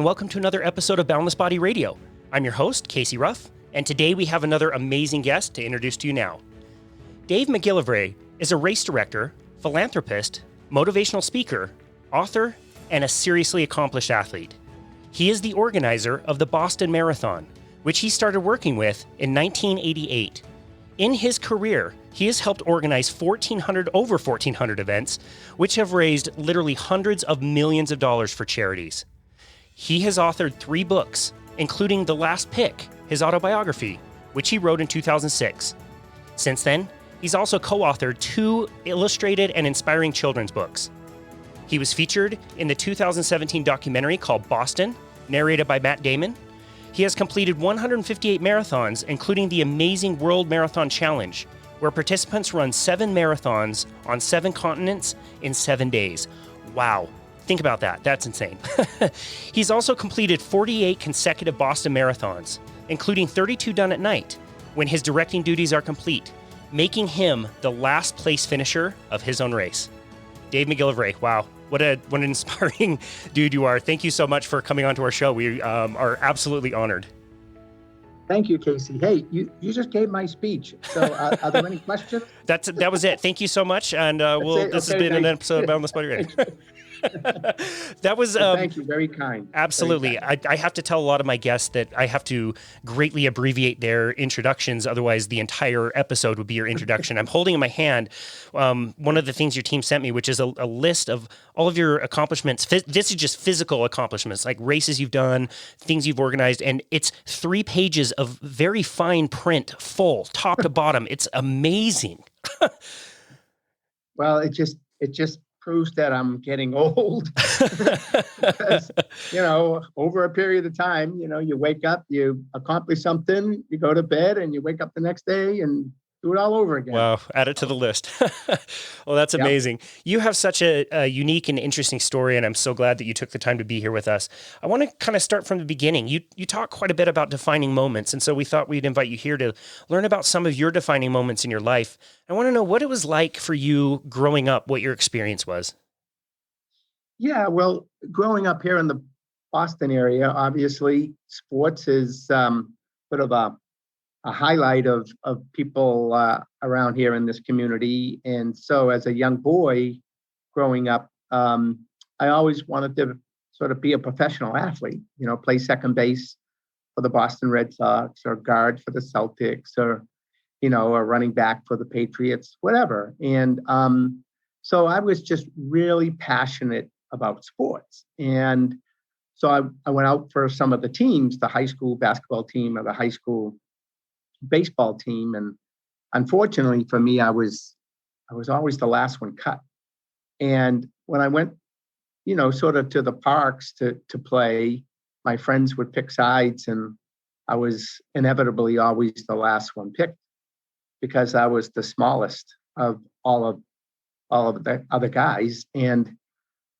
and welcome to another episode of Boundless Body Radio. I'm your host, Casey Ruff, and today we have another amazing guest to introduce to you now. Dave McGillivray is a race director, philanthropist, motivational speaker, author, and a seriously accomplished athlete. He is the organizer of the Boston Marathon, which he started working with in 1988. In his career, he has helped organize over 1,400 events, which have raised literally hundreds of millions of dollars for charities. He has authored 3 books, including The Last Pick, his autobiography, which he wrote in 2006. Since then, he's also co-authored 2 illustrated and inspiring children's books. He was featured in the 2017 documentary called Boston, narrated by Matt Damon. He has completed 158 marathons, including the amazing World Marathon Challenge, where participants run 7 marathons on 7 continents in 7 days. Wow. Think about that. That's insane. He's also completed 48 consecutive Boston marathons, including 32 done at night, when his directing duties are complete, making him the last place finisher of his own race. Dave McGillivray, wow. What an inspiring dude you are. Thank you so much for coming onto our show. We are absolutely honored. Thank you, Casey. Hey, you just gave my speech. So are there any questions? That was it. Thank you so much. And this has been an episode of Boundless Body Radio. That was thank you, very kind. Absolutely. Very kind. I have to tell a lot of my guests that I have to greatly abbreviate their introductions, otherwise the entire episode would be your introduction. I'm holding in my hand one of the things your team sent me, which is a list of all of your accomplishments. This is just physical accomplishments, like races you've done, things you've organized, and it's 3 pages of very fine print, full, top to bottom. It's amazing. Well, it just proves that I'm getting old. Because, over a period of time, you wake up, you accomplish something, you go to bed, and you wake up the next day and do it all over again. Wow, add it to the list. Well, that's amazing. Yep. You have such a unique and interesting story, and I'm so glad that you took the time to be here with us. I want to kind of start from the beginning. You talk quite a bit about defining moments, and so we thought we'd invite you here to learn about some of your defining moments in your life. I want to know what it was like for you growing up, what your experience was. Yeah, well, growing up here in the Boston area, obviously, sports is sort of a highlight of people around here in this community. And so as a young boy growing up, I always wanted to sort of be a professional athlete, play second base for the Boston Red Sox or guard for the Celtics or running back for the Patriots, whatever. And so I was just really passionate about sports. And so I went out for some of the teams, the high school basketball team or the high school baseball team, and unfortunately for me, I was always the last one cut. And when I went, sort of to the parks to play, my friends would pick sides, and I was inevitably always the last one picked because I was the smallest of all of the other guys. And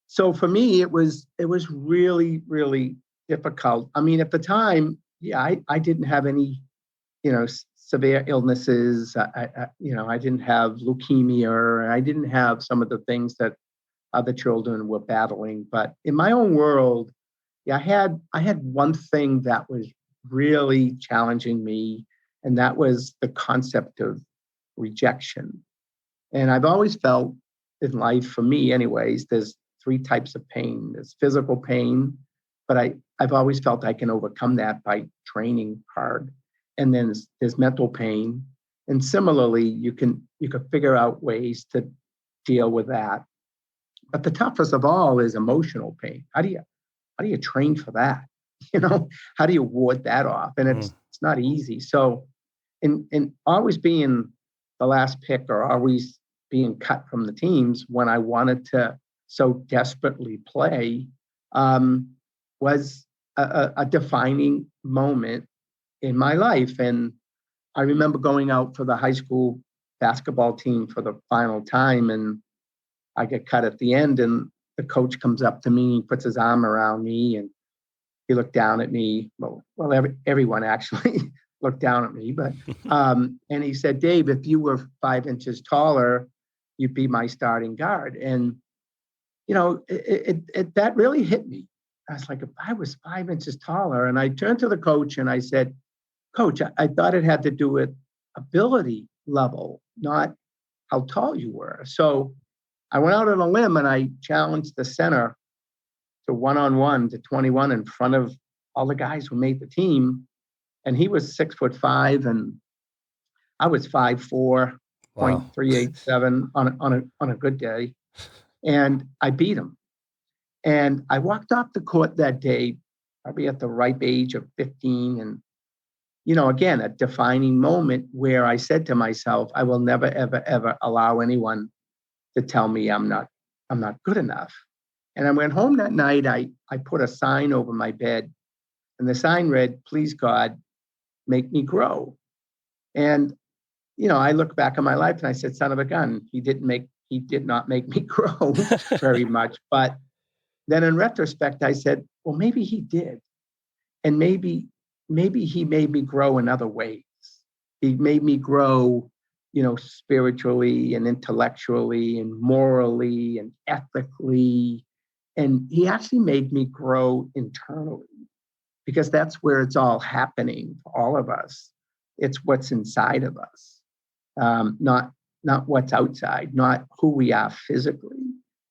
so for me, it was really, really difficult. I mean, at the time, I didn't have any severe illnesses. I didn't have leukemia, or I didn't have some of the things that other children were battling. But in my own world, I had one thing that was really challenging me, and that was the concept of rejection. And I've always felt in life, for me anyways, there's 3 types of pain. There's physical pain, but I've always felt I can overcome that by training hard. And then there's mental pain. And similarly, you can figure out ways to deal with that. But the toughest of all is emotional pain. How do you train for that? How do you ward that off? And it's not easy. So in always being the last pick or always being cut from the teams when I wanted to so desperately play was a defining moment in my life. And I remember going out for the high school basketball team for the final time, and I get cut at the end, and the coach comes up to me, puts his arm around me, and he looked down at me. Well, everyone actually looked down at me, but and he said, "Dave, if you were 5 inches taller, you'd be my starting guard." And that really hit me. I was like, if I was 5 inches taller, and I turned to the coach and I said, Coach, I thought it had to do with ability level, not how tall you were. So I went out on a limb and I challenged the center to 1-on-1 to 21 in front of all the guys who made the team. And he was 6'5" and I was 5'4", Wow. 0.387 on a good day. And I beat him. And I walked off the court that day, probably at the ripe age of 15. And, again, a defining moment where I said to myself, I will never, ever, ever allow anyone to tell me I'm not good enough. And I went home that night. I put a sign over my bed, and the sign read, "Please God, make me grow." And, I look back on my life and I said, son of a gun, he did not make me grow very much. But then in retrospect, I said, well, maybe he did. And maybe he made me grow in other ways. He made me grow, spiritually and intellectually and morally and ethically. And he actually made me grow internally, because that's where it's all happening for all of us. It's what's inside of us, not what's outside, not who we are physically,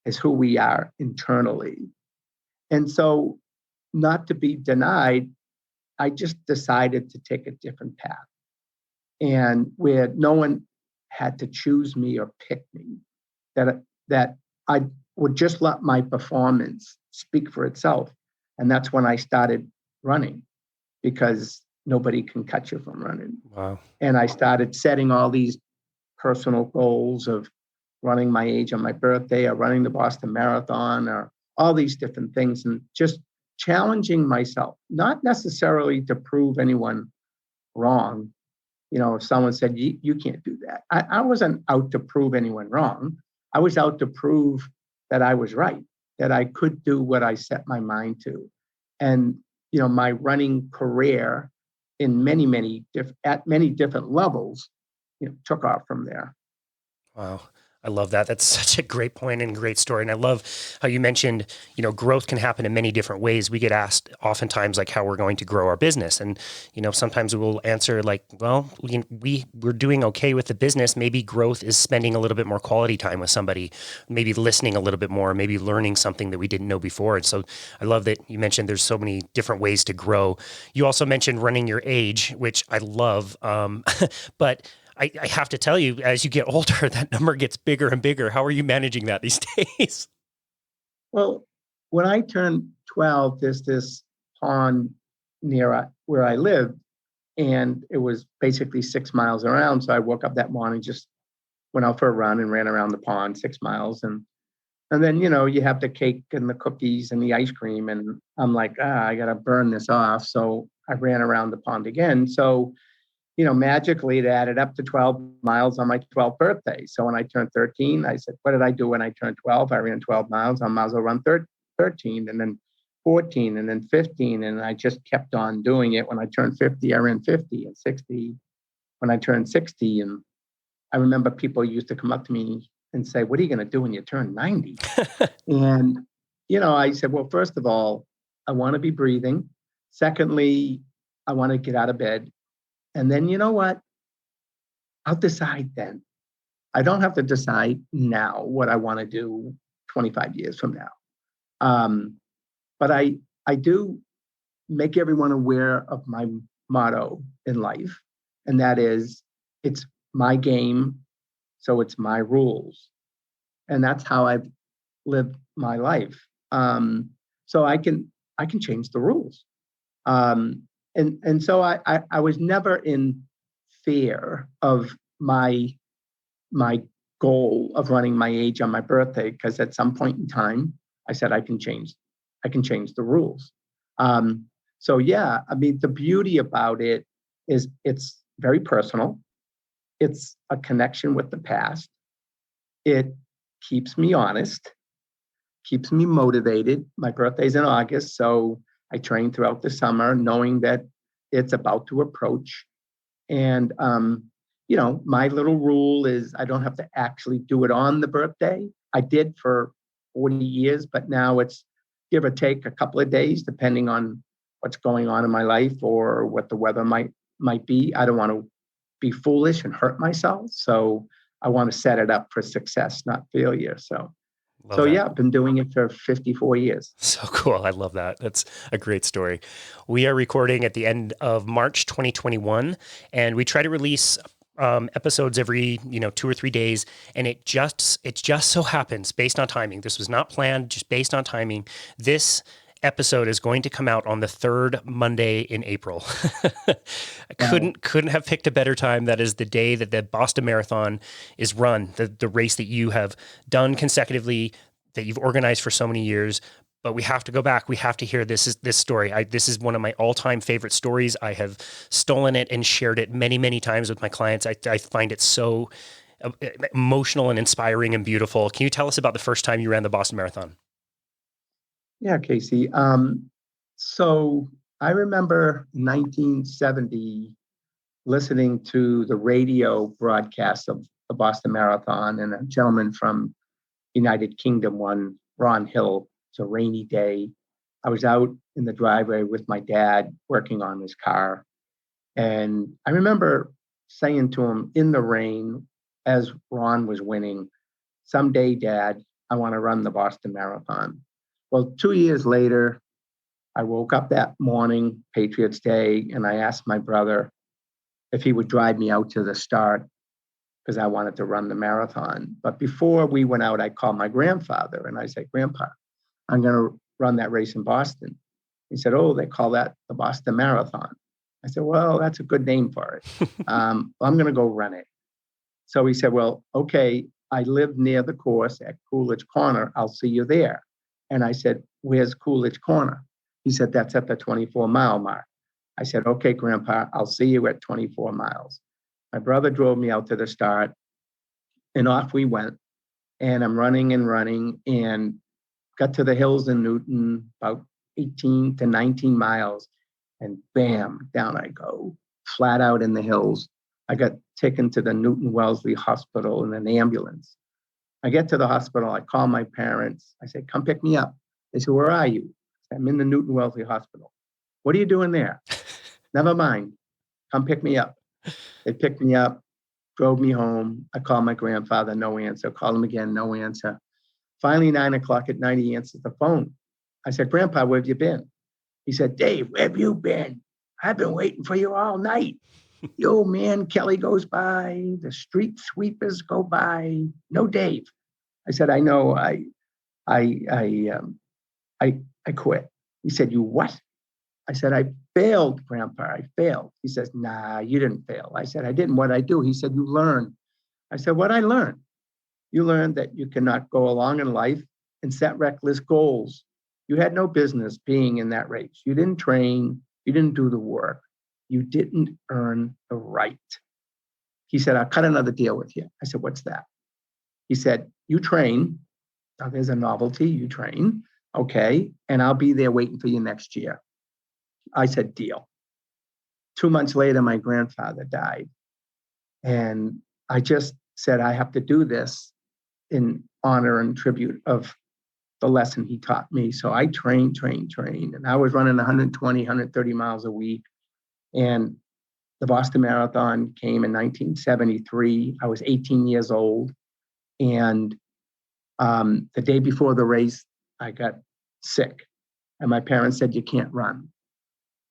is who we are internally. And so, not to be denied, I just decided to take a different path, and where no one had to choose me or pick me, that I would just let my performance speak for itself. And that's when I started running, because nobody can cut you from running. Wow. And I started setting all these personal goals of running my age on my birthday, or running the Boston Marathon, or all these different things, and just challenging myself, not necessarily to prove anyone wrong. If someone said, you can't do that, I wasn't out to prove anyone wrong. I was out to prove that I was right, that I could do what I set my mind to. And, my running career in at many different levels, took off from there. Wow. I love that. That's such a great point and great story. And I love how you mentioned, growth can happen in many different ways. We get asked oftentimes like how we're going to grow our business. And, sometimes we will answer like, well, we're doing okay with the business. Maybe growth is spending a little bit more quality time with somebody, maybe listening a little bit more, maybe learning something that we didn't know before. And so I love that you mentioned there's so many different ways to grow. You also mentioned running your age, which I love. But I have to tell you, as you get older, that number gets bigger and bigger. How are you managing that these days? Well, when I turned 12, there's this pond near where I lived, and it was basically 6 miles around. So I woke up that morning, just went out for a run and ran around the pond 6 miles. And then, you have the cake and the cookies and the ice cream. And I'm like, I got to burn this off. So I ran around the pond again. So magically it added up to 12 miles on my 12th birthday. So when I turned 13, I said, what did I do when I turned 12? I ran 12 miles. I might as well run 13, and then 14, and then 15. And I just kept on doing it. When I turned 50, I ran 50, and 60 when I turned 60. And I remember people used to come up to me and say, what are you going to do when you turn 90? And, I said, well, first of all, I want to be breathing. Secondly, I want to get out of bed. And then, you know what? I'll decide then. I don't have to decide now what I want to do 25 years from now. But I do make everyone aware of my motto in life. And that is, it's my game, so it's my rules. And that's how I've lived my life. So I can change the rules. And so I was never in fear of my goal of running my age on my birthday, because at some point in time, I said I can change the rules. So yeah, I mean, the beauty about it is it's very personal. It's a connection with the past. It keeps me honest, keeps me motivated. My birthday's in August, so I train throughout the summer, knowing that it's about to approach. And, my little rule is I don't have to actually do it on the birthday. I did for 40 years, but now it's give or take a couple of days, depending on what's going on in my life or what the weather might be. I don't want to be foolish and hurt myself. So I want to set it up for success, not failure. Love that. Yeah, I've been doing it for 54 years. So cool. I love that. That's a great story. We are recording at the end of March 2021, and we try to release episodes every 2 or 3 days, and it just so happens, based on timing. This was not planned, just based on timing. This episode is going to come out on the third Monday in April. I couldn't have picked a better time. That is the day that the Boston Marathon is run, the race that you have done consecutively, that you've organized for so many years. But we have to go back. We have to hear this story. This is one of my all-time favorite stories. I have stolen it and shared it many, many times with my clients. I find it so emotional and inspiring and beautiful. Can you tell us about the first time you ran the Boston Marathon? Yeah, Casey. So I remember 1970 listening to the radio broadcast of the Boston Marathon, and a gentleman from United Kingdom won, Ron Hill. It's a rainy day. I was out in the driveway with my dad working on his car. And I remember saying to him in the rain as Ron was winning, "Someday, Dad, I want to run the Boston Marathon." Well, 2 years later, I woke up that morning, Patriots Day, and I asked my brother if he would drive me out to the start because I wanted to run the marathon. But before we went out, I called my grandfather and I said, "Grandpa, I'm going to run that race in Boston." He said, "Oh, they call that the Boston Marathon." I said, "Well, that's a good name for it. I'm going to go run it." So he said, "Well, okay, I live near the course at Coolidge Corner. I'll see you there." And I said, "Where's Coolidge Corner?" He said, "That's at the 24-mile mark." I said, "Okay, Grandpa, I'll see you at 24 miles." My brother drove me out to the start, and off we went. And I'm running and got to the hills in Newton, about 18 to 19 miles. And bam, down I go, flat out in the hills. I got taken to the Newton Wellesley Hospital in an ambulance. I get to the hospital. I call my parents. I say, "Come pick me up." They said, "Where are you?" I said, "I'm in the Newton Wellesley Hospital." "What are you doing there?" "Never mind. Come pick me up." They picked me up, drove me home. I called my grandfather, no answer. Called him again, no answer. Finally, 9:00 at night, he answers the phone. I said, "Grandpa, where have you been?" He said, "Dave, where have you been? I've been waiting for you all night. The old man Kelly goes by, the street sweepers go by. No Dave." I said, "I know. I quit." He said, "You what?" I said, "I failed, Grandpa. I failed." He says, "Nah, you didn't fail." I said, "I didn't. What'd I do?" He said, "You learned." I said, "What'd I learn?" "You learned that you cannot go along in life and set reckless goals. You had no business being in that race. You didn't train. You didn't do the work. You didn't earn the right." He said, "I'll cut another deal with you." I said, "What's that?" He said, "You train." Now there's a novelty. You train. Okay. And I'll be there waiting for you next year. I said, "Deal." 2 months later, my grandfather died. And I just said, I have to do this in honor and tribute of the lesson he taught me. So I trained. And I was running 120, 130 miles a week. And the Boston Marathon came in 1973. I was 18 years old. And the day before the race, I got sick. And my parents said, "You can't run."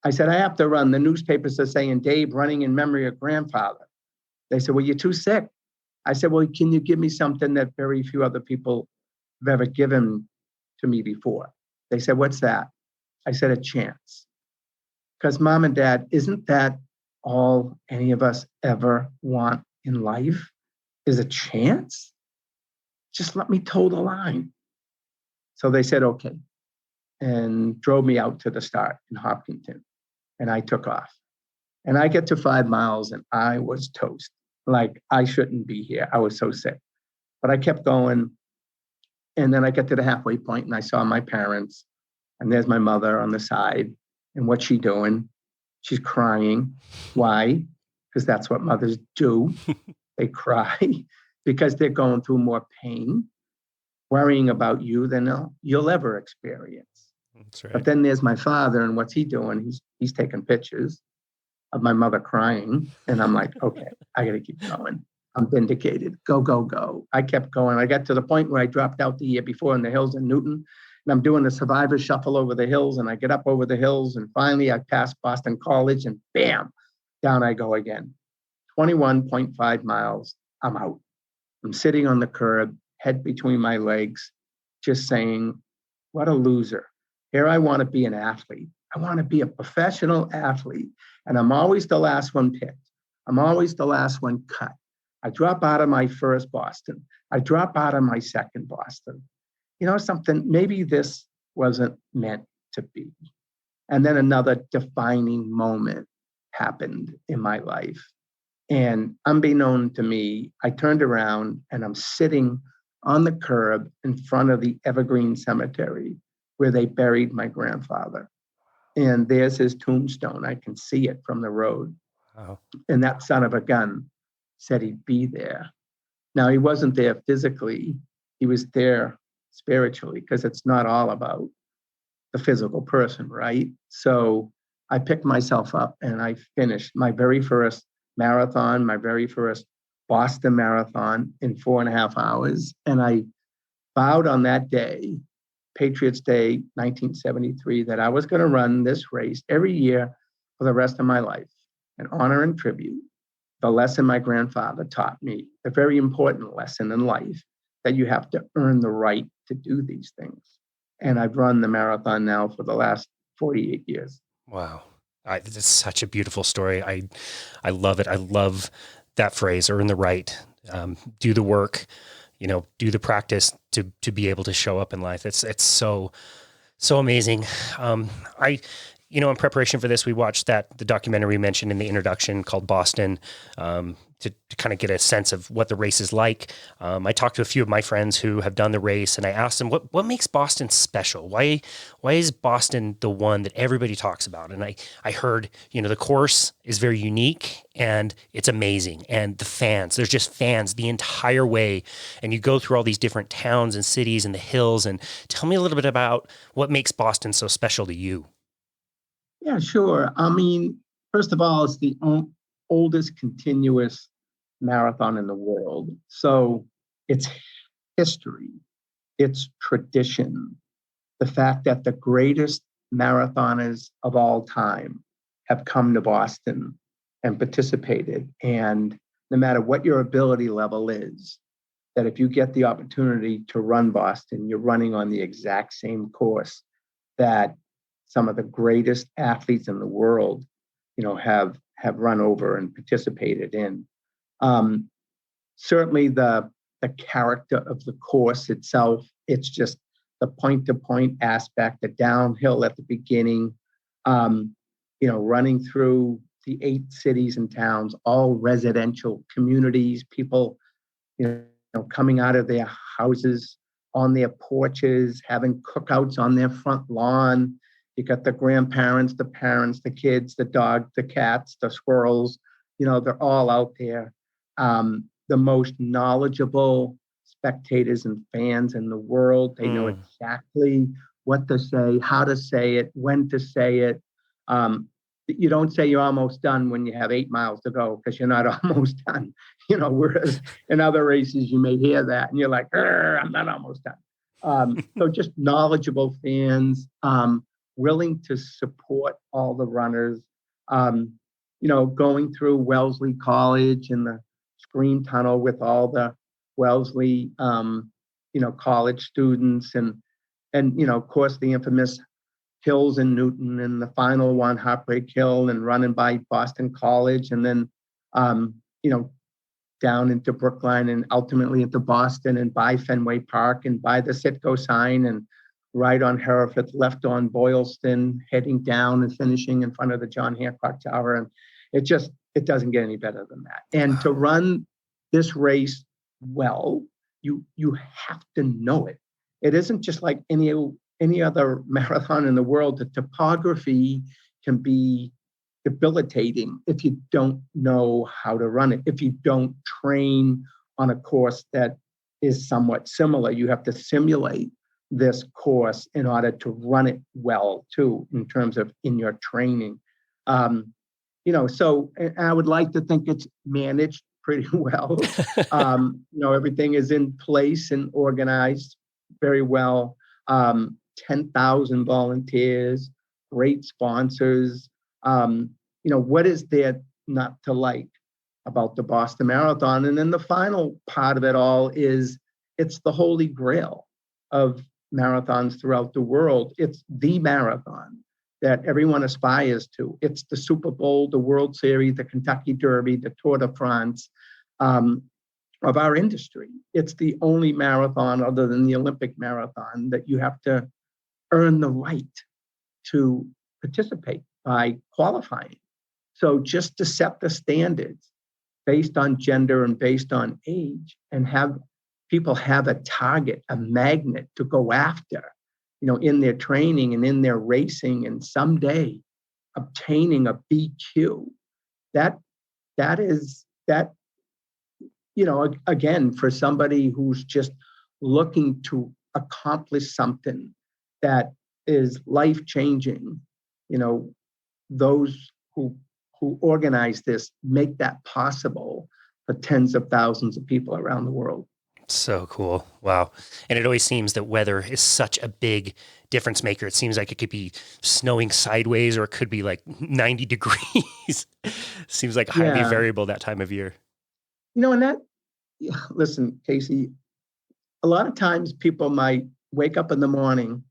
I said, "I have to run. The newspapers are saying Dave running in memory of grandfather." They said, "Well, you're too sick." I said, "Well, can you give me something that very few other people have ever given to me before?" They said, "What's that?" I said, "A chance." Because Mom and Dad, isn't that all any of us ever want in life? Is a chance? Just let me toe the line. So they said, "Okay," and drove me out to the start in Hopkinton. And I took off. And I get to 5 miles and I was toast. Like I shouldn't be here. I was so sick. But I kept going. And then I get to the halfway point and I saw my parents. And there's my mother on the side. And what's she doing? She's crying. Why? Because that's what mothers do. They cry because they're going through more pain, worrying about you than you'll ever experience. That's But right. then there's my father, and what's he doing? He's taking pictures of my mother crying. And I'm like, okay, I got to keep going. I'm vindicated. Go, go, go. I kept going. I got to the point where I dropped out the year before in the hills in Newton. And I'm doing the survivor shuffle over the hills. And I get up over the hills. And finally, I pass Boston College and bam, down I go again. 21.5 miles. I'm out. I'm sitting on the curb, head between my legs, just saying, what a loser. Here I want to be an athlete. I want to be a professional athlete. And I'm always the last one picked. I'm always the last one cut. I drop out of my first Boston. I drop out of my second Boston. You know something, maybe this wasn't meant to be. And then another defining moment happened in my life. And unbeknown to me, I turned around and I'm sitting on the curb in front of the Evergreen Cemetery where they buried my grandfather. And there's his tombstone. I can see it from the road. Wow. And that son of a gun said he'd be there. Now, he wasn't there physically, he was there spiritually, because it's not all about the physical person, right? So I picked myself up and I finished my very first marathon, my very first Boston Marathon in 4.5 hours. And I vowed on that day, Patriots Day, 1973, that I was going to run this race every year for the rest of my life in honor and tribute the lesson my grandfather taught me, the very important lesson in life, that you have to earn the right to do these things. And I've run the marathon now for the last 48 years. Wow. This is such a beautiful story. I love it. I love that phrase, earn the right, do the work, do the practice to be able to show up in life. It's so amazing. In preparation for this, we watched the documentary mentioned in the introduction called Boston, to kind of get a sense of what the race is like. I talked to a few of my friends who have done the race, and I asked them, what makes Boston special? Why is Boston the one that everybody talks about? And I heard, the course is very unique and it's amazing. And the fans, there's just fans the entire way. And you go through all these different towns and cities and the hills. And tell me a little bit about what makes Boston so special to you. Yeah, sure. I mean, first of all, it's the oldest continuous marathon in the world. So it's history, it's tradition. The fact that the greatest marathoners of all time have come to Boston and participated. And no matter what your ability level is, that if you get the opportunity to run Boston, you're running on the exact same course that some of the greatest athletes in the world, have run over and participated in. Certainly the character of the course itself, it's just the point-to-point aspect, the downhill at the beginning, running through the 8 cities and towns, all residential communities, people, coming out of their houses on their porches, having cookouts on their front lawn. You got the grandparents, the parents, the kids, the dog, the cats, the squirrels, they're all out there. The most knowledgeable spectators and fans in the world. They know exactly what to say, how to say it, when to say it. You don't say you're almost done when you have 8 miles to go, because you're not almost done. Whereas in other races, you may hear that and you're like, I'm not almost done. So just knowledgeable fans, willing to support all the runners, going through Wellesley College and the Screen Tunnel with all the Wellesley, college students, and of course the infamous hills in Newton, and the final one, Heartbreak Hill, and running by Boston College, and then down into Brookline, and ultimately into Boston, and by Fenway Park, and by the Citgo sign, and right on Hereford, left on Boylston, heading down and finishing in front of the John Hancock Tower. And it doesn't get any better than that. And to run this race well, you have to know it. It isn't just like any other marathon in the world. The topography can be debilitating if you don't know how to run it, if you don't train on a course that is somewhat similar. You have to simulate this course in order to run it well too, in terms of in your training. So I would like to think it's managed pretty well. Everything is in place and organized very well. 10,000 volunteers, great sponsors. What is there not to like about the Boston Marathon? And then the final part of it all is it's the holy grail of marathons throughout the world. It's the marathon that everyone aspires to. It's the Super Bowl, the World Series, the Kentucky Derby, the Tour de France of our industry. It's the only marathon other than the Olympic marathon that you have to earn the right to participate by qualifying. So just to set the standards based on gender and based on age, and have people have a target, a magnet to go after, in their training and in their racing, and someday obtaining a BQ, again, for somebody who's just looking to accomplish something that is life-changing, those who organize this make that possible for tens of thousands of people around the world. So cool. Wow. And it always seems that weather is such a big difference maker. It seems like it could be snowing sideways, or it could be like 90 degrees. Seems like highly variable that time of year. Listen, Casey, a lot of times people might wake up in the morning,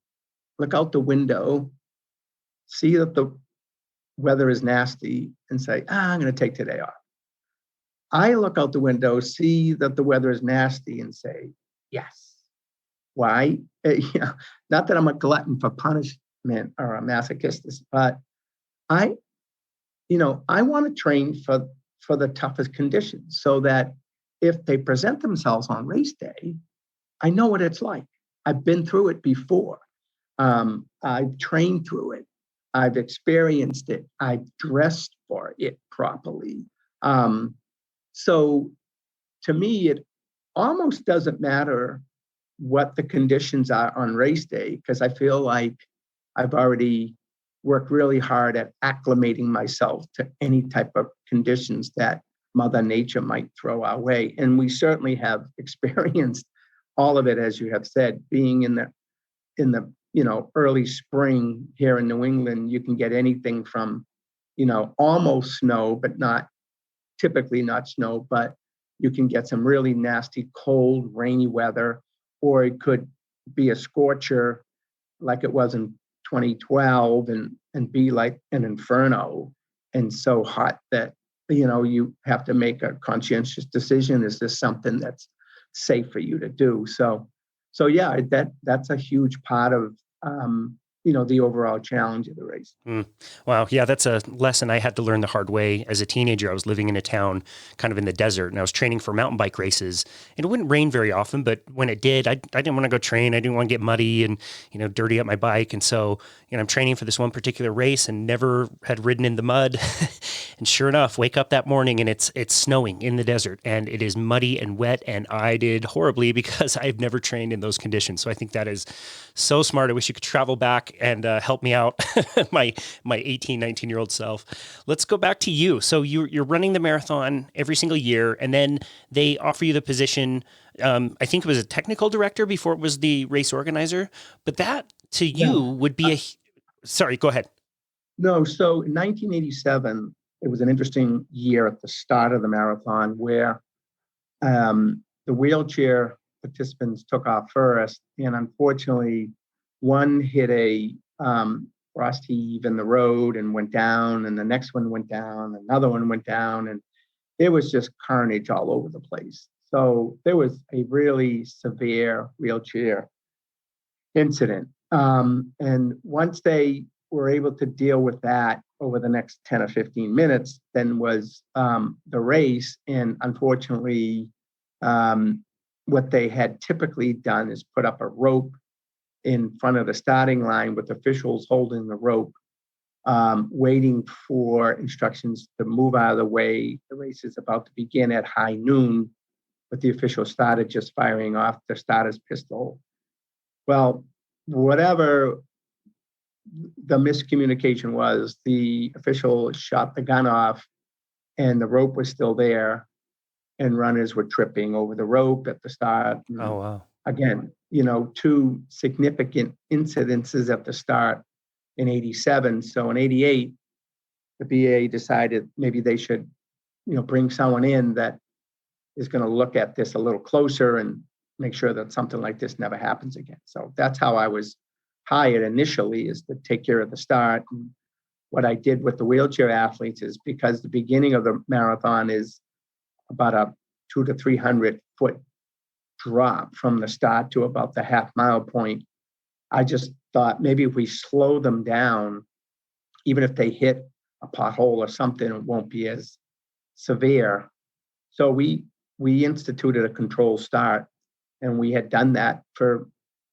look out the window, see that the weather is nasty, and say, I'm going to take today off. I look out the window, see that the weather is nasty, and say, yes. Why? Not that I'm a glutton for punishment or a masochist, but I want to train for the toughest conditions, so that if they present themselves on race day, I know what it's like. I've been through it before. I've trained through it. I've experienced it. I've dressed for it properly. So to me, it almost doesn't matter what the conditions are on race day, because I feel like I've already worked really hard at acclimating myself to any type of conditions that Mother Nature might throw our way. And we certainly have experienced all of it, as you have said, being in the early spring here in New England. You can get anything from, almost snow, but typically not snow, but you can get some really nasty, cold, rainy weather, or it could be a scorcher like it was in 2012 and be like an inferno and so hot that, you have to make a conscientious decision. Is this something that's safe for you to do? So yeah, that's a huge part of, the overall challenge of the race. Wow. Yeah, that's a lesson I had to learn the hard way. As a teenager, I was living in a town kind of in the desert, and I was training for mountain bike races. And it wouldn't rain very often, but when it did, I didn't want to go train. I didn't want to get muddy and, dirty up my bike. And so, I'm training for this one particular race and never had ridden in the mud. And sure enough, wake up that morning and it's snowing in the desert, and it is muddy and wet. And I did horribly because I've never trained in those conditions. So I think that is so smart. I wish you could travel back and help me out, my 18, 19-year-old self. Let's go back to you. So you're running the marathon every single year, and then they offer you the position. I think it was a technical director before it was the race organizer, but that to you would be sorry, go ahead. No, so in 1987, it was an interesting year at the start of the marathon where the wheelchair participants took off first, and unfortunately, one hit a frost heave in the road and went down, and the next one went down, another one went down, and it was just carnage all over the place. So there was a really severe wheelchair incident. And once they were able to deal with that over the next 10 or 15 minutes, then was the race. And unfortunately, what they had typically done is put up a rope in front of the starting line with officials holding the rope, waiting for instructions to move out of the way. The race is about to begin at high noon, but the official started just firing off the starter's pistol. Well, whatever the miscommunication was, the official shot the gun off and the rope was still there and runners were tripping over the rope at the start. Oh, wow. Again, two significant incidences at the start in 87. So in 88, the BA decided maybe they should, bring someone in that is going to look at this a little closer and make sure that something like this never happens again. So that's how I was hired initially, is to take care of the start. And what I did with the wheelchair athletes is, because the beginning of the marathon is about a 200 to 300 foot drop from the start to about the half mile point, I just thought maybe if we slow them down, even if they hit a pothole or something, it won't be as severe. So we instituted a controlled start, and we had done that for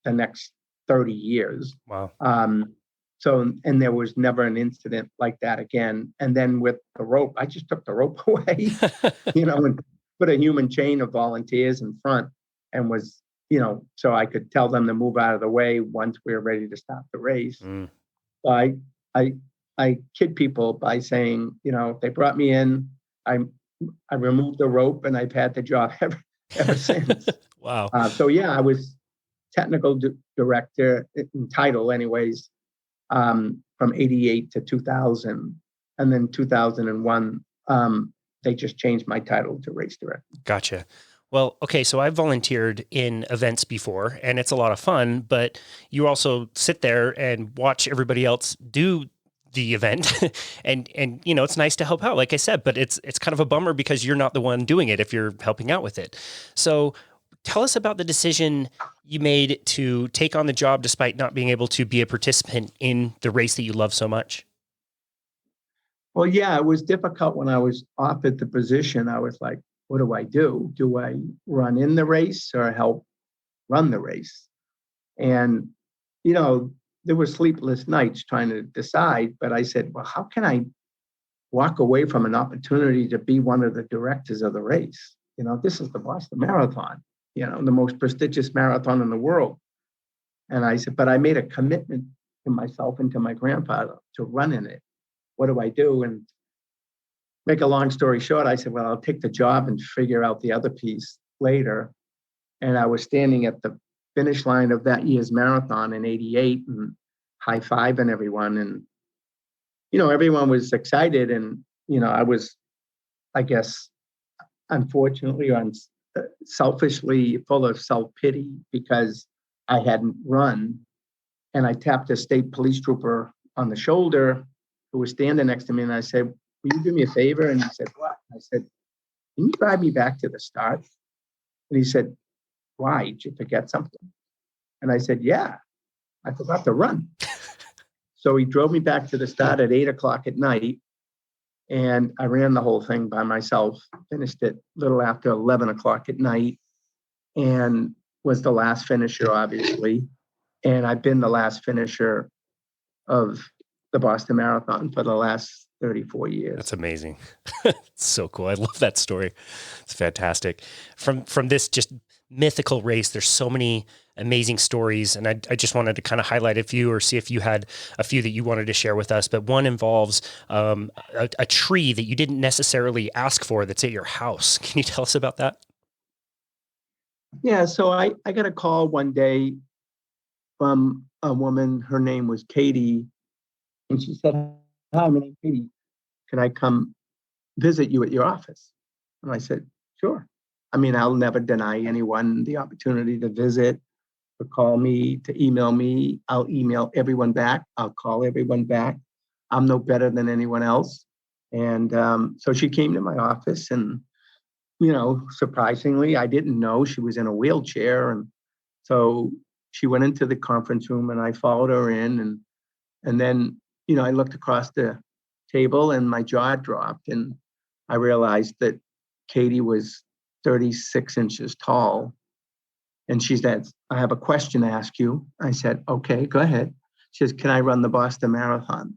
the next 30 years. Wow. And there was never an incident like that again. And then with the rope, I just took the rope away, and put a human chain of volunteers in front, and was, so I could tell them to move out of the way once we were ready to stop the race. Mm. So I kid people by saying, if they brought me in, I removed the rope, and I've had the job ever since. Wow. I was technical director in title anyways, from 88 to 2000. And then 2001, they just changed my title to race director. Gotcha. Well, okay. So I've volunteered in events before, and it's a lot of fun, but you also sit there and watch everybody else do the event and it's nice to help out, like I said, but it's kind of a bummer because you're not the one doing it if you're helping out with it. So tell us about the decision you made to take on the job despite not being able to be a participant in the race that you love so much. Well, yeah, it was difficult when I was offered the position. I was like, what do I do? Do I run in the race or help run the race? And, there were sleepless nights trying to decide, but I said, well, how can I walk away from an opportunity to be one of the directors of the race? This is the Boston Marathon, the most prestigious marathon in the world. And I said, but I made a commitment to myself and to my grandfather to run in it. What do I do? And make a long story short, I said, well, I'll take the job and figure out the other piece later. And I was standing at the finish line of that year's marathon in 88 and high-fiving everyone. And, everyone was excited. And, I was, I guess, unfortunately, selfishly full of self-pity because I hadn't run. And I tapped a state police trooper on the shoulder who was standing next to me. And I said, will you do me a favor? And he said, what? I said, can you drive me back to the start? And he said, why? Did you forget something? And I said, yeah, I forgot to run. So he drove me back to the start at 8:00 at night. And I ran the whole thing by myself, finished it a little after 11:00 at night, and was the last finisher, obviously. And I've been the last finisher of the Boston Marathon for the last 34 years. That's amazing. It's so cool. I love that story. It's fantastic. From this just mythical race, there's so many amazing stories. And I just wanted to kind of highlight a few or see if you had a few that you wanted to share with us. But one involves a tree that you didn't necessarily ask for that's at your house. Can you tell us about that? Yeah, so I got a call one day from a woman. Her name was Katie. And she said, hi, my name's Katie. Can I come visit you at your office? And I said, sure. I mean, I'll never deny anyone the opportunity to visit, to call me, to email me. I'll email everyone back. I'll call everyone back. I'm no better than anyone else. And so she came to my office and, surprisingly, I didn't know she was in a wheelchair. And so she went into the conference room and I followed her in. And then, I looked across the table and my jaw dropped. And I realized that Katie was 36 inches tall. And she said, I have a question to ask you. I said, okay, go ahead. She says, can I run the Boston Marathon?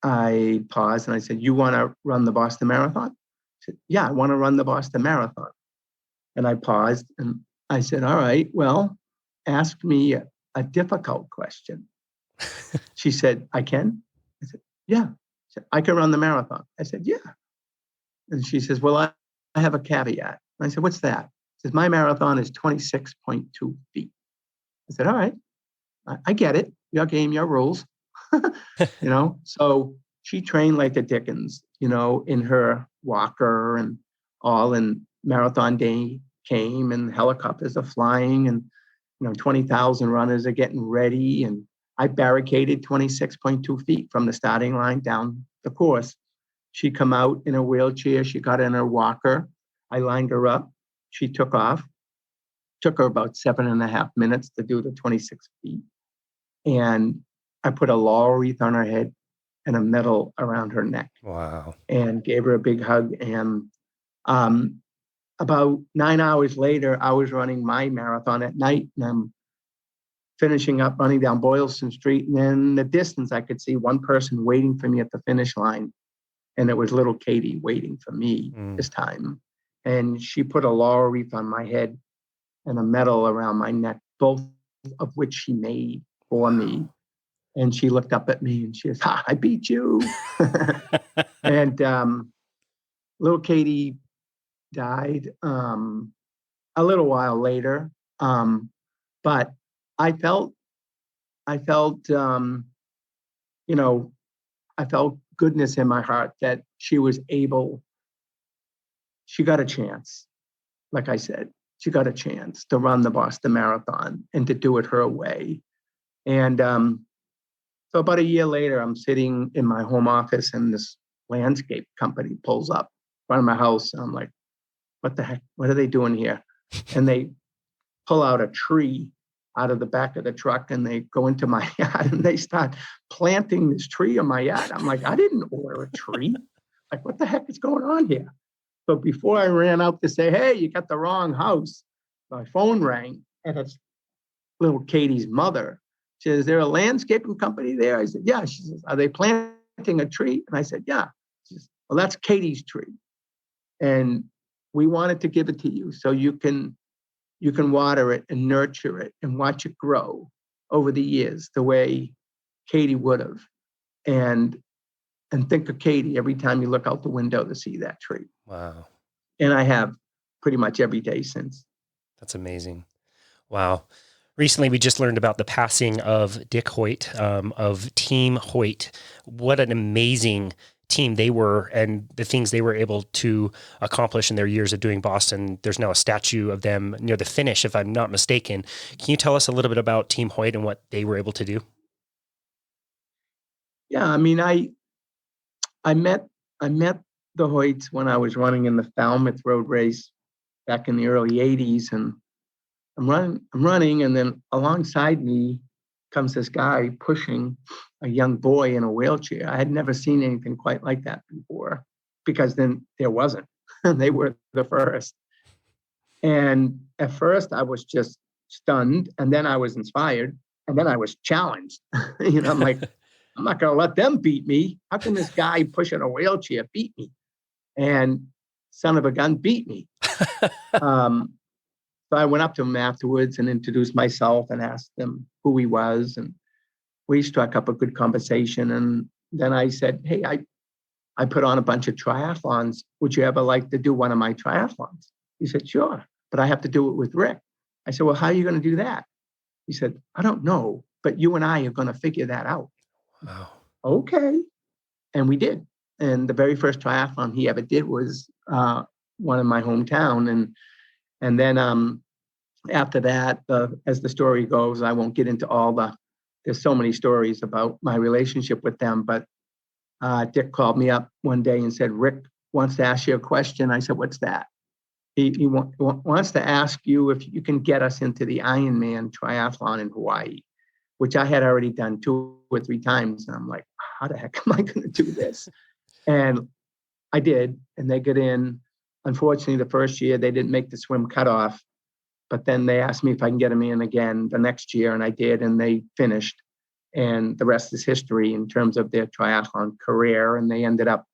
I paused and I said, you want to run the Boston Marathon? She said, yeah, I want to run the Boston Marathon. And I paused and I said, all right, well, ask me a difficult question. She said, I can? I said, yeah. She said, I can run the marathon. I said, yeah. And she says, well, I have a caveat. And I said, what's that? She says, my marathon is 26.2 feet. I said, all right, I get it. Your game, your rules. So she trained like the Dickens, in her walker and all, and marathon day came and helicopters are flying and, 20,000 runners are getting ready. And I barricaded 26.2 feet from the starting line down the course. She come out in a wheelchair. She got in her walker. I lined her up. She took off. Took her about 7.5 minutes to do the 26 feet. And I put a laurel wreath on her head and a medal around her neck. Wow. And gave her a big hug. And about 9 hours later, I was running my marathon at night, and I'm finishing up running down Boylston Street. And in the distance, I could see one person waiting for me at the finish line. And it was little Katie waiting for me this time. And she put a laurel wreath on my head and a medal around my neck, both of which she made for me. And she looked up at me and she says, I beat you. And little Katie died a little while later. But I felt, I felt goodness in my heart that she was able, she got a chance. Like I said, she got a chance to run the Boston Marathon and to do it her way. And so about a year later, I'm sitting in my home office and this landscape company pulls up in front of my house. And I'm like, what the heck? What are they doing here? And they pull out a tree out of the back of the truck and they go into my yard and they start planting this tree in my yard. I'm like, I didn't order a tree. Like, what the heck is going on here? So before I ran out to say, hey, you got the wrong house, my phone rang and it's little Katie's mother. She says, is there a landscaping company there? I said, yeah. She says, are they planting a tree? And I said, yeah. She says, well, that's Katie's tree. And we wanted to give it to you so you can water it and nurture it and watch it grow over the years the way Katie would have. And think of Katie every time you look out the window to see that tree. Wow. And I have pretty much every day since. That's amazing. Wow. Recently, we just learned about the passing of Dick Hoyt, of Team Hoyt. What an amazing team they were and the things they were able to accomplish in their years of doing Boston. There's now a statue of them near the finish, if I'm not mistaken. Can you tell us a little bit about Team Hoyt and what they were able to do? Yeah, I mean, I met the Hoyts when I was running in the Falmouth Road Race back in the early 80s. And I'm running, and then alongside me comes this guy pushing a young boy in a wheelchair. I had never seen anything quite like that before, because then there wasn't. They were the first. And at first I was just stunned, and then I was inspired, and then I was challenged. I'm like, I'm not going to let them beat me. How can this guy pushing a wheelchair beat me? And son of a gun beat me. So I went up to him afterwards and introduced myself and asked him who he was. And we struck up a good conversation. And then I said, hey, I put on a bunch of triathlons. Would you ever like to do one of my triathlons? He said, sure, but I have to do it with Rick. I said, well, how are you going to do that? He said, I don't know, but you and I are going to figure that out. Wow. Okay. And we did. And the very first triathlon he ever did was one in my hometown. And then after that, as the story goes, I won't get into there's so many stories about my relationship with them, but Dick called me up one day and said, Rick wants to ask you a question. I said, what's that? He wants to ask you if you can get us into the Ironman triathlon in Hawaii, which I had already done 2 or 3 times. And I'm like, how the heck am I going to do this? And I did, and they got in. Unfortunately, the first year they didn't make the swim cutoff, but then they asked me if I can get them in again the next year, and I did, and they finished. And the rest is history in terms of their triathlon career. And they ended up,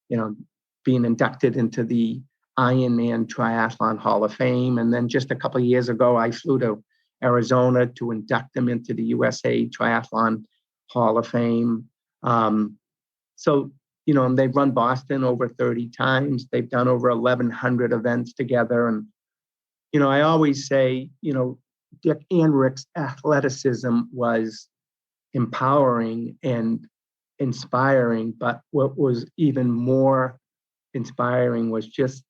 being inducted into the Ironman Triathlon Hall of Fame. And then just a couple of years ago, I flew to Arizona to induct them into the USA Triathlon Hall of Fame. So, they've run Boston over 30 times. They've done over 1,100 events together. And, I always say, Dick and Rick's athleticism was empowering and inspiring. But what was even more inspiring was just,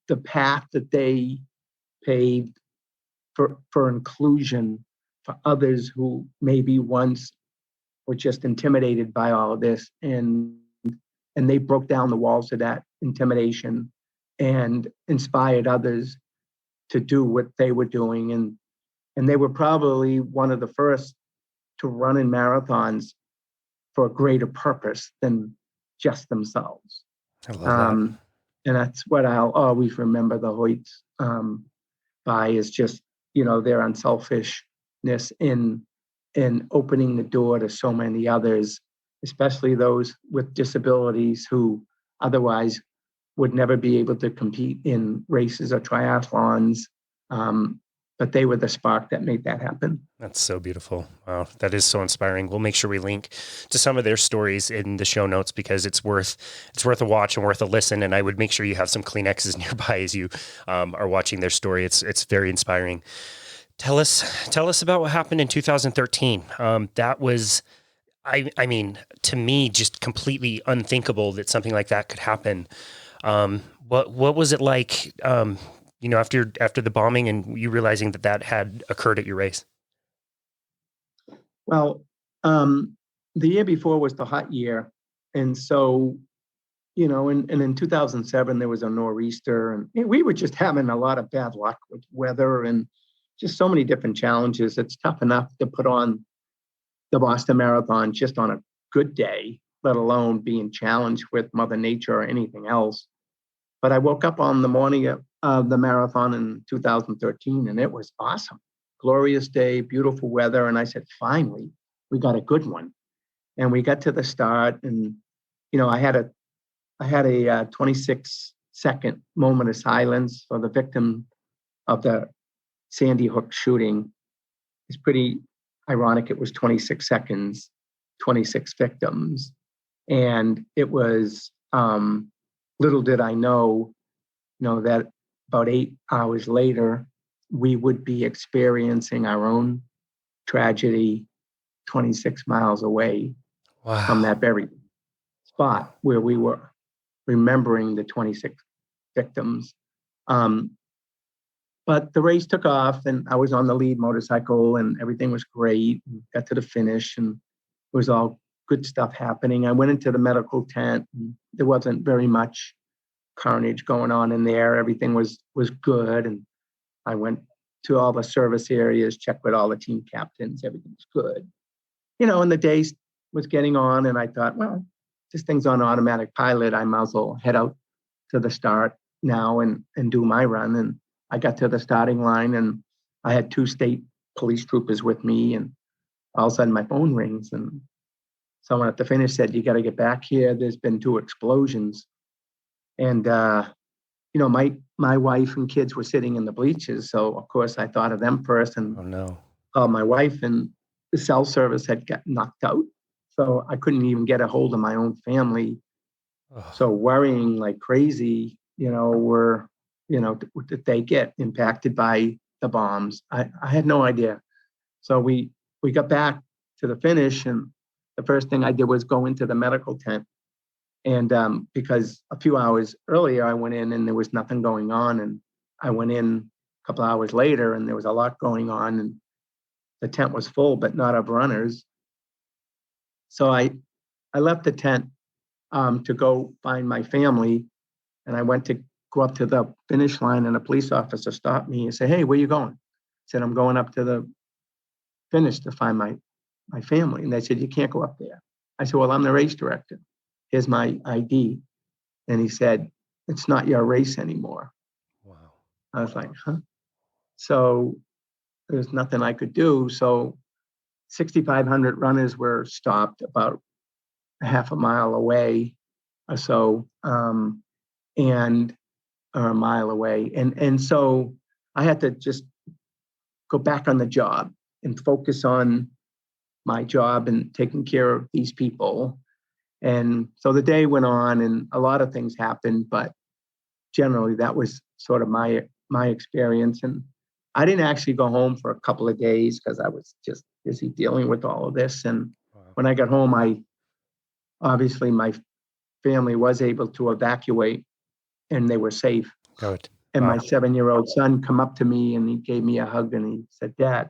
the path that they paved for inclusion for others who maybe once were just intimidated by all of this, and they broke down the walls of that intimidation and inspired others to do what they were doing. And they were probably one of the first to run in marathons for a greater purpose than just themselves. I love that. And that's what I'll always remember the Hoyts by, is just, their unselfishness in opening the door to so many others, especially those with disabilities who otherwise would never be able to compete in races or triathlons. But they were the spark that made that happen. That's so beautiful. Wow. That is so inspiring. We'll make sure we link to some of their stories in the show notes, because it's worth a watch and worth a listen. And I would make sure you have some Kleenexes nearby as you are watching their story. It's very inspiring. Tell us about what happened in 2013. That was, I mean, to me, just completely unthinkable that something like that could happen. What was it like, after the bombing and you realizing that had occurred at your race? Well, the year before was the hot year. And so, and in 2007, there was a nor'easter, and we were just having a lot of bad luck with weather and just so many different challenges. It's tough enough to put on the Boston Marathon just on a good day, let alone being challenged with Mother Nature or anything else. But I woke up on the morning of the marathon in 2013, and it was awesome. Glorious day, beautiful weather. And I said, finally, we got a good one. And we got to the start, and, I had a 26-second moment of silence for the victim of the Sandy Hook shooting. It's pretty ironic. It was 26 seconds, 26 victims. And it was, little did I know, that about 8 hours later, we would be experiencing our own tragedy 26 miles away. Wow. From that very spot where we were remembering the 26 victims. But the race took off, and I was on the lead motorcycle, and everything was great. We got to the finish, and it was all good stuff happening. I went into the medical tent, and there wasn't very much carnage going on in there. Everything was good. And I went to all the service areas, checked with all the team captains. Everything was good. And the day was getting on, and I thought, well, this thing's on automatic pilot. I might as well head out to the start now and do my run. And I got to the starting line, and I had 2 state police troopers with me, and all of a sudden my phone rings, and someone at the finish said, "You got to get back here. There's been 2 explosions." And, my wife and kids were sitting in the bleachers. So, of course, I thought of them first and called my wife, and the cell service had got knocked out. So I couldn't even get a hold of my own family. So worrying like crazy, did they get impacted by the bombs? I had no idea. So we got back to the finish, and the first thing I did was go into the medical tent. And because a few hours earlier I went in and there was nothing going on, and I went in a couple hours later and there was a lot going on, and the tent was full, but not of runners. So I left the tent to go find my family, and I went to go up to the finish line, and a police officer stopped me and said, "Hey, where you going?" I said, "I'm going up to the finish to find my family." And they said, "You can't go up there." I said, "Well, I'm the race director. Here's my ID." And he said, "It's not your race anymore." Wow. I was like, huh? So there's nothing I could do. So 6,500 runners were stopped about a half a mile away or so, or a mile away. And so I had to just go back on the job and focus on my job and taking care of these people. And so the day went on and a lot of things happened, but generally that was sort of my experience. And I didn't actually go home for a couple of days because I was just busy dealing with all of this. And when I got home, obviously my family was able to evacuate and they were safe. Good. And my 7-year-old son come up to me and he gave me a hug and he said, "Dad,"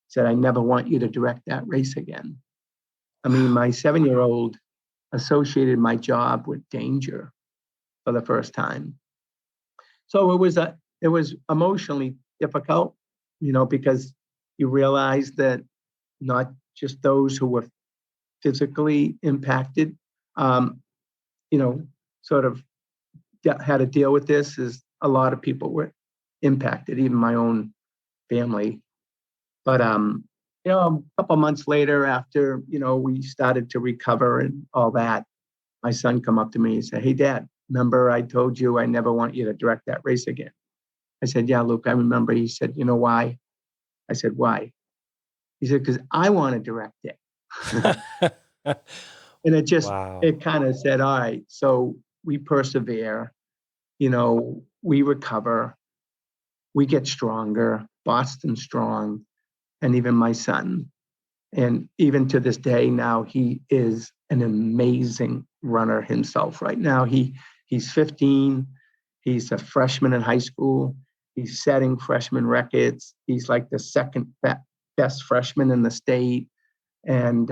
said, "I never want you to direct that race again." I mean, my 7-year-old associated my job with danger for the first time. So it was emotionally difficult, because you realize that not just those who were physically impacted, um, sort of had to deal with this, is a lot of people were impacted, even my own family. But a couple months later, after we started to recover and all that, my son come up to me and said, "Hey, Dad, remember I told you I never want you to direct that race again?" I said, "Yeah, Luke, I remember." He said, "You know why?" I said, "Why?" He said, "Because I want to direct it." And Wow. it kind of said, all right, so we persevere, we recover, we get stronger, Boston strong, and even my son. And even to this day now, he is an amazing runner himself right now. He's 15. He's a freshman in high school. He's setting freshman records. He's like the second best freshman in the state. And,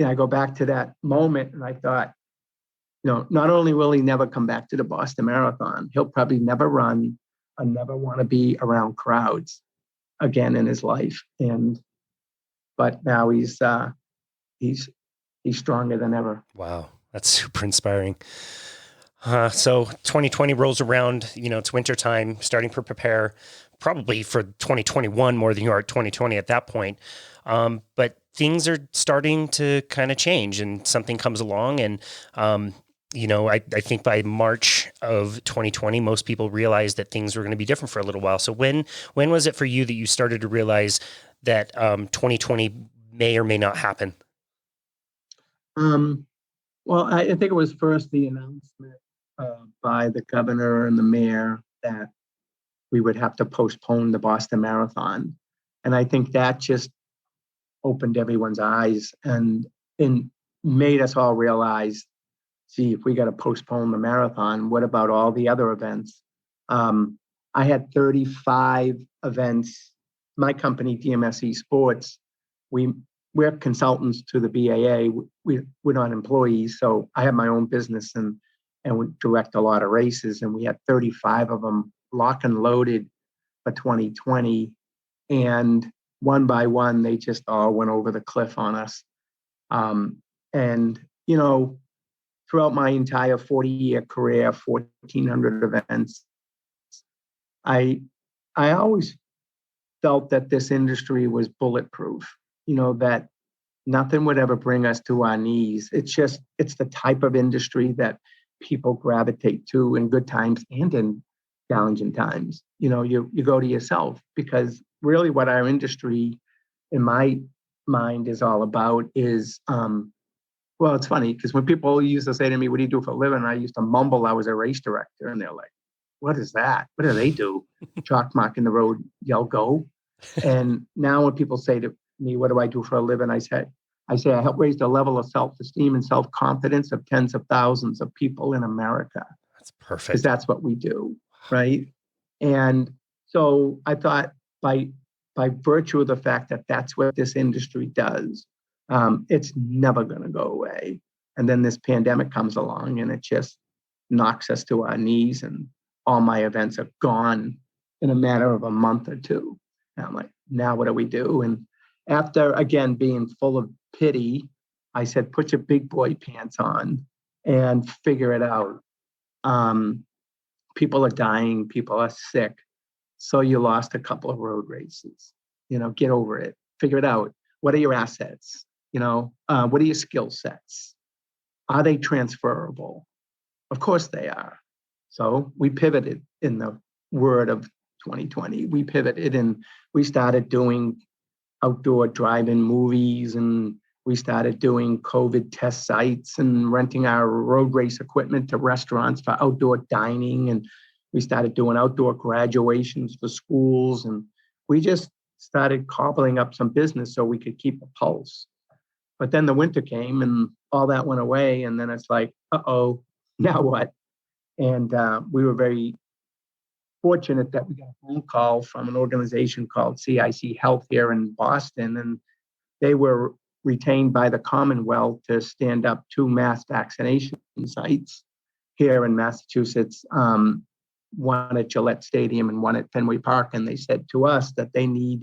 I go back to that moment and I thought, not only will he never come back to the Boston Marathon, he'll probably never run and never want to be around crowds again in his life. But now he's stronger than ever. Wow. That's super inspiring. So 2020 rolls around, it's wintertime, starting to prepare probably for 2021 more than you are at 2020 at that point. But things are starting to kind of change and something comes along. And, I think by March of 2020, most people realized that things were going to be different for a little while. So when was it for you that you started to realize that 2020 may or may not happen? Well, I think it was first the announcement by the governor and the mayor that we would have to postpone the Boston Marathon. And I think that just opened everyone's eyes and made us all realize, see, if we got to postpone the marathon, what about all the other events? I had 35 events. My company, DMSE Sports, we're consultants to the BAA. We're not employees, so I have my own business and we direct a lot of races, and we had 35 of them lock and loaded for 2020, and one by one, they just all went over the cliff on us. And throughout my entire 40-year career, 1,400 events, I always felt that this industry was bulletproof. That nothing would ever bring us to our knees. It's the type of industry that people gravitate to in good times and in challenging times. You go to yourself, because really what our industry, in my mind, is all about is, well, it's funny because when people used to say to me, "What do you do for a living?" I used to mumble I was a race director, and they're like, "What is that? What do they do?" Chalk mark in the road, yell go. And now when people say to me, "What do I do for a living?" I say I help raise the level of self-esteem and self-confidence of tens of thousands of people in America. That's perfect. Because that's what we do, right? And so I thought by virtue of the fact that that's what this industry does, it's never going to go away. And then this pandemic comes along and it just knocks us to our knees, and all my events are gone in a matter of a month or two. And I'm like, now what do we do? And after, again, being full of pity, I said, put your big boy pants on and figure it out. People are dying, people are sick. So you lost a couple of road races. Get over it, figure it out. What are your assets? What are your skill sets? Are they transferable? Of course they are. So we pivoted in the word of 2020. We pivoted and we started doing outdoor drive-in movies, and we started doing COVID test sites and renting our road race equipment to restaurants for outdoor dining. And we started doing outdoor graduations for schools. And we just started cobbling up some business so we could keep a pulse. But then the winter came and all that went away. And then it's like, uh-oh, now what? And we were very fortunate that we got a phone call from an organization called CIC Health here in Boston. And they were retained by the Commonwealth to stand up 2 mass vaccination sites here in Massachusetts, one at Gillette Stadium and one at Fenway Park. And they said to us that they need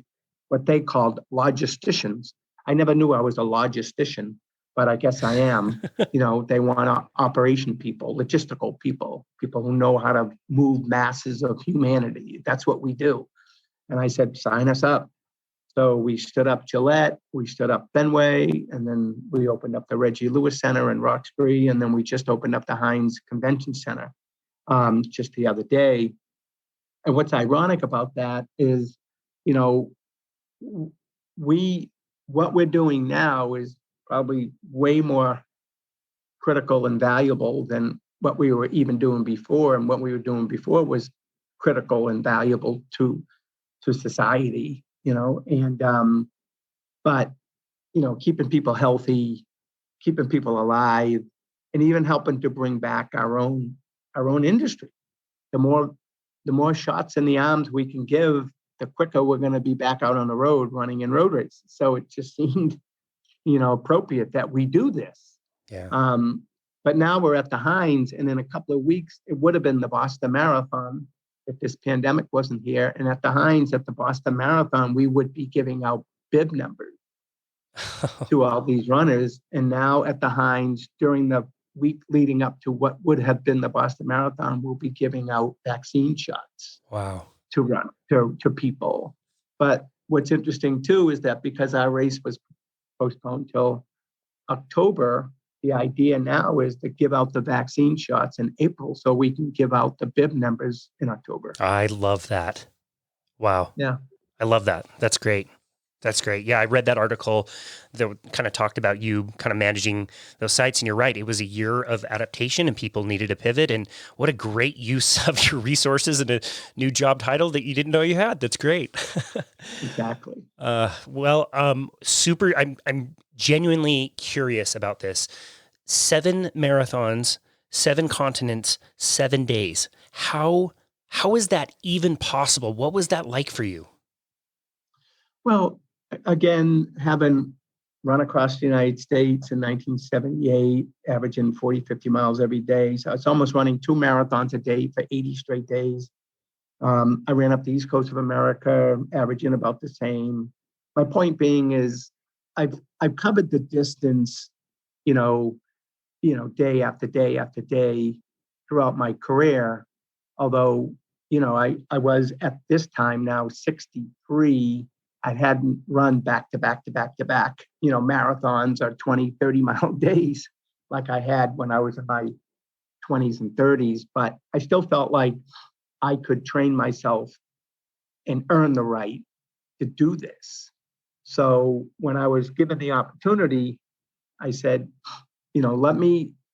what they called logisticians. I never knew I was a logistician, but I guess I am. They want operation people, logistical people, people who know how to move masses of humanity. That's what we do. And I said, sign us up. So we stood up Gillette, we stood up Fenway, and then we opened up the Reggie Lewis Center in Roxbury, and then we just opened up the Heinz Convention Center just the other day. And what's ironic about that is, what we're doing now is probably way more critical and valuable than what we were even doing before. And what we were doing before was critical and valuable to society, but keeping people healthy, keeping people alive, and even helping to bring back our own industry. The more shots in the arms we can give, the quicker we're going to be back out on the road running in road races. So it just seemed, appropriate that we do this. Yeah. But now we're at the Heinz, and in a couple of weeks, it would have been the Boston Marathon if this pandemic wasn't here. And at the Heinz, at the Boston Marathon, we would be giving out bib numbers to all these runners. And now at the Heinz, during the week leading up to what would have been the Boston Marathon, we'll be giving out vaccine shots. Wow. To run to people. But what's interesting too is that because our race was postponed till October, the idea now is to give out the vaccine shots in April so we can give out the bib numbers in October. I love that. Wow. Yeah. I love that. That's great. That's great. Yeah, I read that article that kind of talked about you kind of managing those sites, and you're right. It was a year of adaptation and people needed to pivot, and what a great use of your resources and a new job title that you didn't know you had. That's great. Exactly. Super. I'm genuinely curious about this. 7 marathons, 7 continents, 7 days. How is that even possible? What was that like for you? Well, again, having run across the United States in 1978, averaging 40, 50 miles every day. So it's almost running 2 marathons a day for 80 straight days. I ran up the East Coast of America, averaging about the same. My point being is I've covered the distance, day after day after day throughout my career. Although, I was at this time now 63. I hadn't run back to back, marathons or 20, 30-mile days like I had when I was in my 20s and 30s. But I still felt like I could train myself and earn the right to do this. So when I was given the opportunity, I said,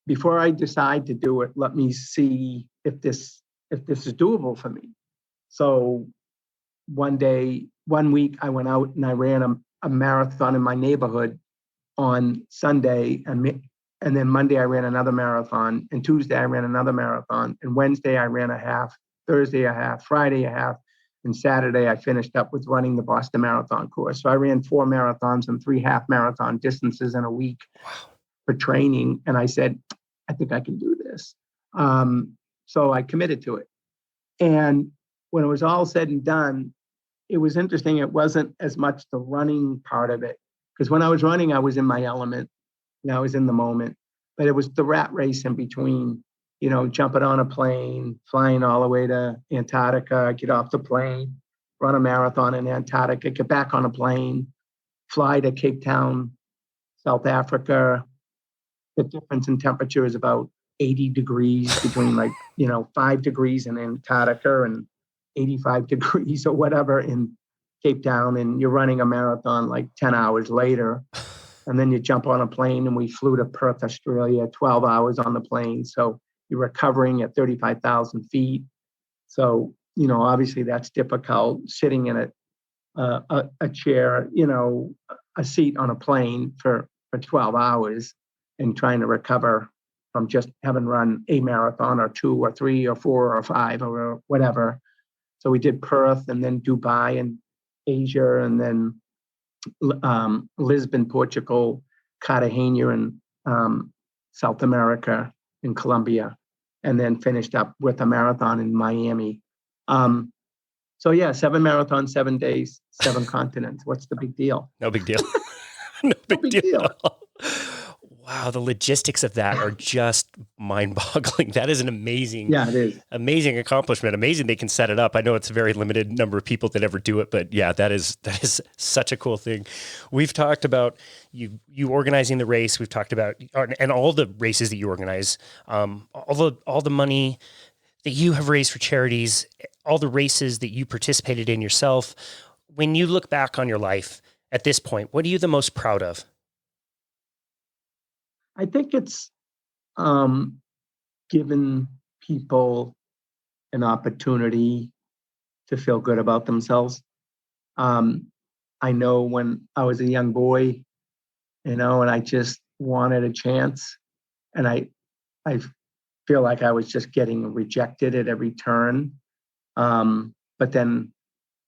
before I decide to do it, let me see if this is doable for me. So one week I went out and I ran a marathon in my neighborhood on Sunday, and then Monday I ran another marathon, and Tuesday I ran another marathon, and Wednesday I ran a half, Thursday a half, Friday a half, and Saturday I finished up with running the Boston Marathon course. So I ran 4 marathons and 3 half marathon distances in a week. Wow. For training, and I said, I think I can do this. So I committed to it. And when it was all said and done, it was interesting. It wasn't as much the running part of it, because when I was running, I was in my element and I was in the moment. But it was the rat race in between, jumping on a plane, flying all the way to Antarctica, get off the plane, run a marathon in Antarctica, get back on a plane, fly to Cape Town, South Africa. The difference in temperature is about 80 degrees between 5 degrees in Antarctica and 85 degrees or whatever in Cape Town, and you're running a marathon like 10 hours later. And then you jump on a plane, and we flew to Perth, Australia, 12 hours on the plane. So you're recovering at 35,000 feet. So, obviously that's difficult, sitting in a chair, a seat on a plane for 12 hours and trying to recover from just having run a marathon or 2 or 3 or 4 or 5 or whatever. So we did Perth and then Dubai and Asia, and then Lisbon, Portugal, Cartagena in South America, in Colombia, and then finished up with a marathon in Miami. So yeah, 7 marathons, 7 days, 7 continents. What's the big deal? No big deal. No big deal. Wow, the logistics of that are just mind-boggling. That is an amazing, it is. Amazing accomplishment. Amazing they can set it up. I know it's a very limited number of people that ever do it, but yeah, that is such a cool thing. We've talked about you organizing the race. We've talked about and all the races that you organize, all the money that you have raised for charities, all the races that you participated in yourself. When you look back on your life at this point, what are you the most proud of? I think it's given people an opportunity to feel good about themselves. I know when I was a young boy, and I just wanted a chance, and I feel like I was just getting rejected at every turn. But then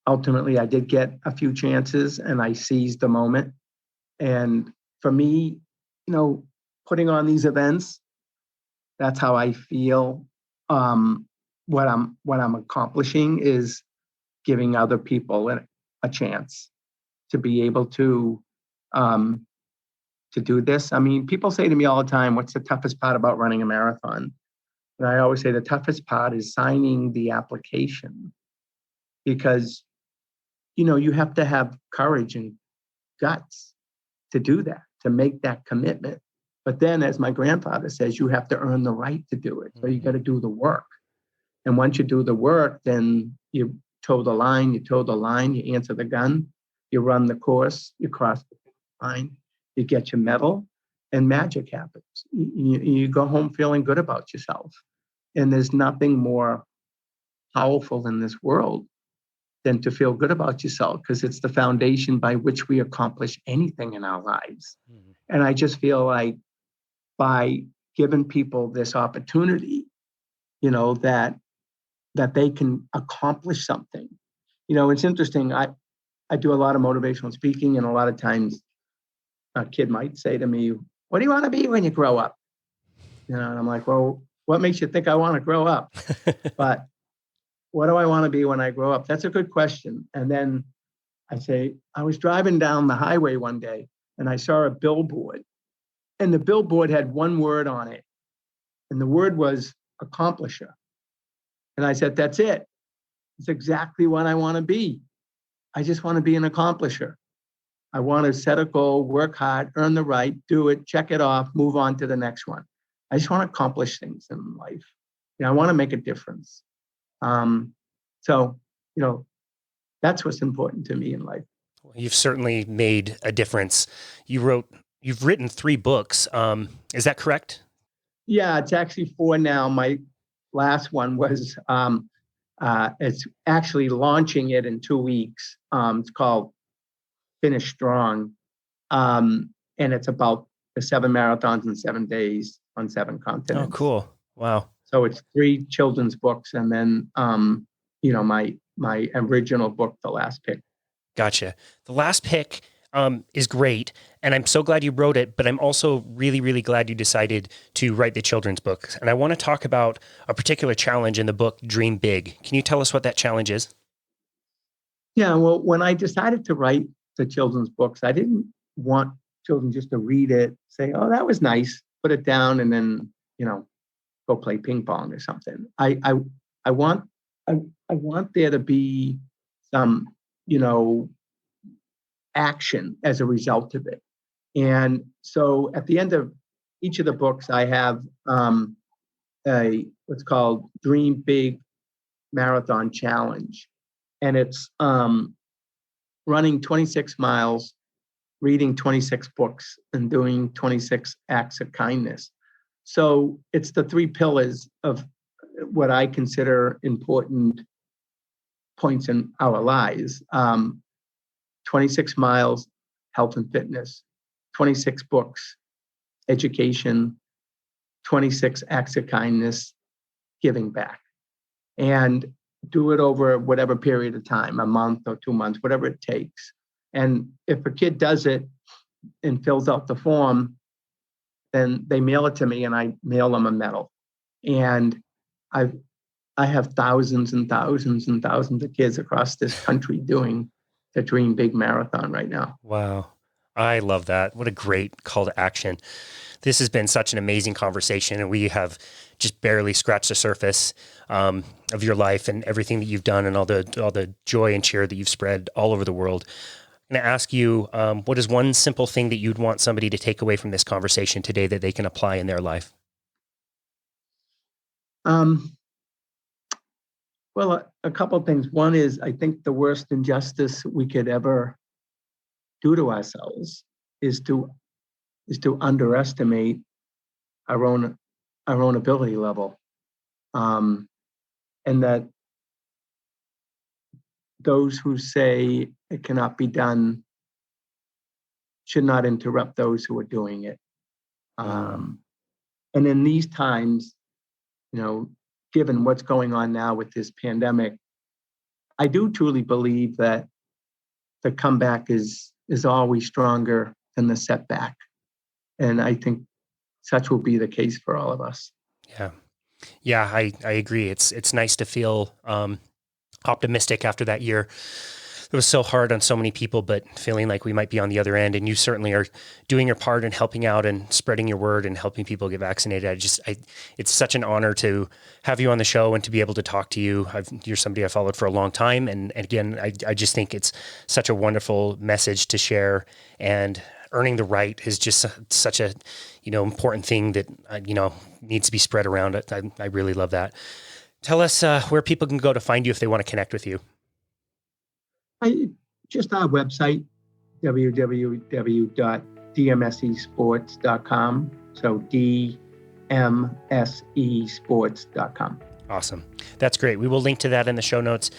ultimately I did get a few chances, and I seized the moment. And for me, putting on these events, that's how I feel. What I'm accomplishing is giving other people a chance to be able to do this. I mean, people say to me all the time, "What's the toughest part about running a marathon?" And I always say the toughest part is signing the application, because you have to have courage and guts to do that, to make that commitment. But then, as my grandfather says, you have to earn the right to do it. So you got to do the work. And once you do the work, then you toe the line, you answer the gun, you run the course, you cross the line, you get your medal, and magic happens. You go home feeling good about yourself. And there's nothing more powerful in this world than to feel good about yourself, because it's the foundation by which we accomplish anything in our lives. Mm-hmm. And I just feel like by giving people this opportunity, that they can accomplish something. It's interesting. I do a lot of motivational speaking, and a lot of times a kid might say to me, "What do you want to be when you grow up?" And I'm like, "Well, what makes you think I want to grow up?" But what do I want to be when I grow up? That's a good question. And then I say, I was driving down the highway one day, and I saw a billboard, and the billboard had one word on it, and the word was accomplisher. And I said, that's it. It's exactly what I want to be. I just want to be an accomplisher. I want to set a goal, work hard, earn the right, do it, check it off, move on to the next one. I just want to accomplish things in life. I want to make a difference. So, that's what's important to me in life. Well, you've certainly made a difference. You've written 3 books. Is that correct? Yeah, it's actually 4 now. My last one was, it's actually launching it in 2 weeks. It's called Finish Strong. And it's about the 7 marathons in 7 days on 7 continents. Oh, cool. Wow. So it's 3 children's books, and then, my original book, The Last Pick. Gotcha. The Last Pick is great, and I'm so glad you wrote it, but I'm also really, really glad you decided to write the children's book. And I want to talk about a particular challenge in the book, Dream Big. Can you tell us what that challenge is? Yeah, well, when I decided to write the children's books, I didn't want children just to read it, say, oh, that was nice, put it down, and then, go play ping pong or something. I want there to be some, action as a result of it. And so at the end of each of the books, I have what's called Dream Big, marathon challenge. And it's running 26 miles, reading 26 books, and doing 26 acts of kindness. So it's the three pillars of what I consider important points in our lives. 26 miles, health and fitness, 26 books, education, 26 acts of kindness, giving back. And do it over whatever period of time, a month or 2 months, whatever it takes. And if a kid does it and fills out the form, then they mail it to me and I mail them a medal. And I have thousands and thousands and thousands of kids across this country doing the Dream Big Marathon right now. Wow. I love that. What a great call to action. This has been such an amazing conversation, and we have just barely scratched the surface of your life and everything that you've done and all the joy and cheer that you've spread all over the world. I'm going to ask you, what is one simple thing that you'd want somebody to take away from this conversation today that they can apply in their life? Well, a couple of things. One is, I think the worst injustice we could ever do to ourselves is to underestimate our own ability level, and that those who say it cannot be done should not interrupt those who are doing it. And in these times, given what's going on now with this pandemic, I do truly believe that the comeback is always stronger than the setback. And I think such will be the case for all of us. Yeah, I agree. It's nice to feel optimistic after that year. It was so hard on so many people, but feeling like we might be on the other end, and you certainly are doing your part in helping out and spreading your word and helping people get vaccinated. It's such an honor to have you on the show and to be able to talk to you. You're somebody I followed for a long time. And again, I just think it's such a wonderful message to share, and earning the right is just such a, important thing that, needs to be spread around. I really love that. Tell us where people can go to find you if they want to connect with you. Just our website, www.dmsesports.com. So dmsesports.com. Awesome. That's great. We will link to that in the show notes.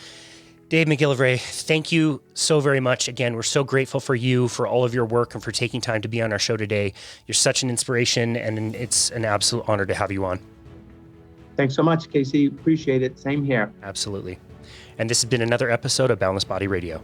Dave McGillivray, thank you so very much. Again, we're so grateful for you, for all of your work, and for taking time to be on our show today. You're such an inspiration, and it's an absolute honor to have you on. Thanks so much, Casey. Appreciate it. Same here. Absolutely. And this has been another episode of Boundless Body Radio.